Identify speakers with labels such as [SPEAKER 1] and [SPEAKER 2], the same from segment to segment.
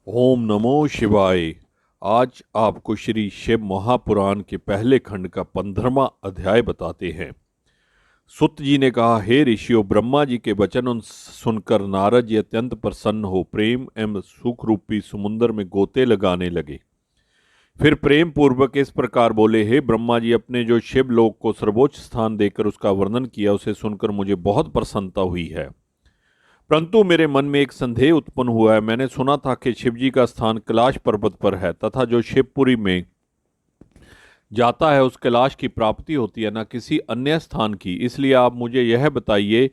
[SPEAKER 1] ओम नमो शिवाय। आज आपको श्री शिव महापुराण के पहले खंड का 15वां अध्याय बताते हैं। सुत जी ने कहा, हे ऋषियों, ब्रह्मा जी के वचन सुनकर नारद जी अत्यंत प्रसन्न हो प्रेम एवं सुख रूपी समुद्र में गोते लगाने लगे। फिर प्रेम पूर्वक इस प्रकार बोले, हे ब्रह्मा जी, अपने जो शिव लोक को सर्वोच्च स्थान देकर उसका वर्णन किया, उसे सुनकर मुझे बहुत प्रसन्नता हुई है। परंतु मेरे मन में एक संदेह उत्पन्न हुआ है। मैंने सुना था कि शिवजी का स्थान कैलाश पर्वत पर है तथा जो शिवपुरी में जाता है उस कैलाश की प्राप्ति होती है, न किसी अन्य स्थान की। इसलिए आप मुझे यह बताइए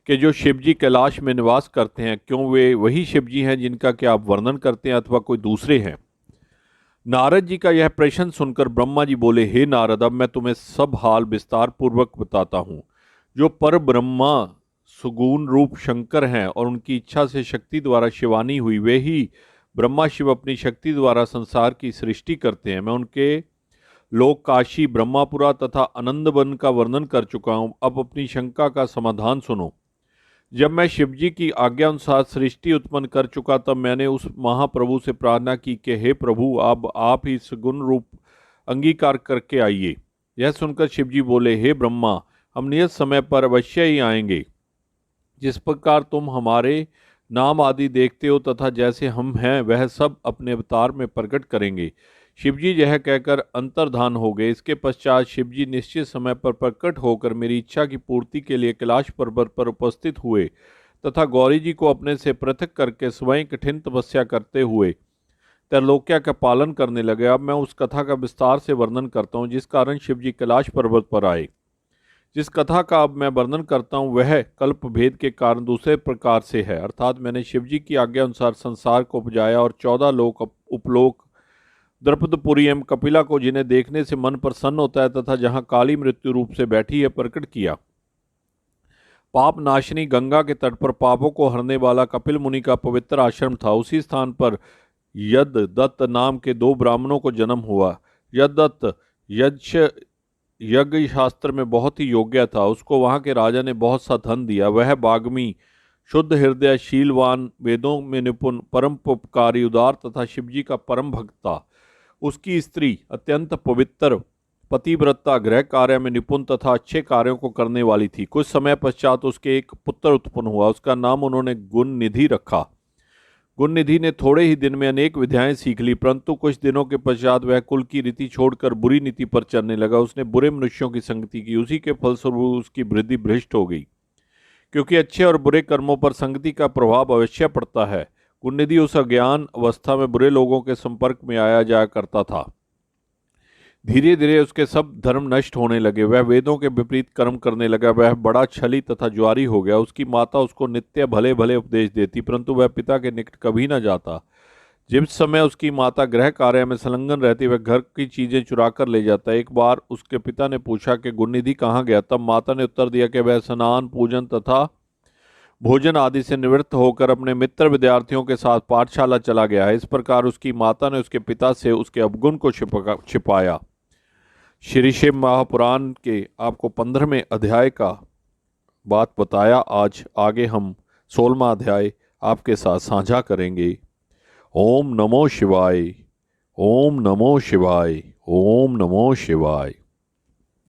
[SPEAKER 1] कि जो शिवजी कैलाश में निवास करते हैं, क्यों वे वही शिवजी हैं जिनका कि आप वर्णन करते हैं अथवा कोई दूसरे हैं? नारद जी का यह प्रश्न सुनकर ब्रह्मा जी बोले, हे नारद, अब मैं तुम्हें सब हाल विस्तार पूर्वक बताता हूँ। जो पर ब्रह्मा सुगुण रूप शंकर हैं और उनकी इच्छा से शक्ति द्वारा शिवानी हुई, वे ही ब्रह्मा शिव अपनी शक्ति द्वारा संसार की सृष्टि करते हैं। मैं उनके लोक काशी, ब्रह्मापुरा तथा आनंदवन का वर्णन कर चुका हूँ। अब अपनी शंका का समाधान सुनो। जब मैं शिवजी की आज्ञा अनुसार सृष्टि उत्पन्न कर चुका, तब मैंने उस महाप्रभु से प्रार्थना की कि हे प्रभु, अब आप ही सगुण रूप अंगीकार करके आइए। यह सुनकर शिवजी बोले, हे ब्रह्मा, हम नियत समय पर अवश्य ही आएंगे। जिस प्रकार तुम हमारे नाम आदि देखते हो तथा जैसे हम हैं वह सब अपने अवतार में प्रकट करेंगे। शिवजी यह कहकर अंतर्धान हो गए। इसके पश्चात शिवजी निश्चित समय पर प्रकट होकर मेरी इच्छा की पूर्ति के लिए कैलाश पर्वत पर उपस्थित हुए तथा गौरी जी को अपने से पृथक करके स्वयं कठिन तपस्या करते हुए त्रैलोक्य का पालन करने लगे। अब मैं उस कथा का विस्तार से वर्णन करता हूँ जिस कारण शिवजी कैलाश पर्वत पर आए। जिस कथा का अब मैं वर्णन करता हूँ वह कल्प भेद के कारण दूसरे प्रकार से है। अर्थात मैंने शिवजी की आज्ञा अनुसार संसार को उपजाया और 14 लोक, उपलोक, द्रपदपुरी एवं कपिला को, जिन्हें देखने से मन प्रसन्न होता है तथा जहाँ काली मृत्यु रूप से बैठी है, प्रकट किया। पाप नाशिनी गंगा के तट पर पापों को हरने वाला कपिल मुनि का पवित्र आश्रम था। उसी स्थान पर यददत्त नाम के 2 ब्राह्मणों को जन्म हुआ। यददत्त यज्ञ शास्त्र में बहुत ही योग्य था। उसको वहाँ के राजा ने बहुत सा धन दिया। वह बाग्मी, शुद्ध हृदय, शीलवान, वेदों में निपुण, परम परोपकारी, उदार तथा शिवजी का परम भक्त था। उसकी स्त्री अत्यंत पवित्र, पतिव्रता, गृह कार्य में निपुण तथा अच्छे कार्यों को करने वाली थी। कुछ समय पश्चात उसके एक पुत्र उत्पन्न हुआ। उसका नाम उन्होंने गुणनिधि रखा। गुणनिधि ने थोड़े ही दिन में अनेक विद्याएं सीख ली, परंतु कुछ दिनों के पश्चात वह कुल की रीति छोड़कर बुरी नीति पर चलने लगा। उसने बुरे मनुष्यों की संगति की। उसी के फलस्वरूप उसकी वृद्धि भ्रष्ट हो गई, क्योंकि अच्छे और बुरे कर्मों पर संगति का प्रभाव अवश्य पड़ता है। गुणनिधि उस अज्ञान अवस्था में बुरे लोगों के संपर्क में आया जाया करता था। धीरे धीरे उसके सब धर्म नष्ट होने लगे। वह वेदों के विपरीत कर्म करने लगा। वह बड़ा छली तथा ज्वारी हो गया। उसकी माता उसको नित्य भले भले उपदेश देती, परंतु वह पिता के निकट कभी न जाता। जिस समय उसकी माता गृह कार्य में संलग्न रहती, वह घर की चीजें चुरा कर ले जाता। एक बार उसके पिता ने पूछा कि गुणनिधि कहाँ गया? तब माता ने उत्तर दिया कि वह स्नान, पूजन तथा भोजन आदि से निवृत्त होकर अपने मित्र विद्यार्थियों के साथ पाठशाला चला गया है। इस प्रकार उसकी माता ने उसके पिता से उसके अवगुण को छिपाया। श्री शिव महापुराण के आपको 15वें अध्याय का बात बताया। आज आगे हम 16वां अध्याय आपके साथ साझा करेंगे। ओम नमो शिवाय, ओम नमो शिवाय, ओम नमो शिवाय।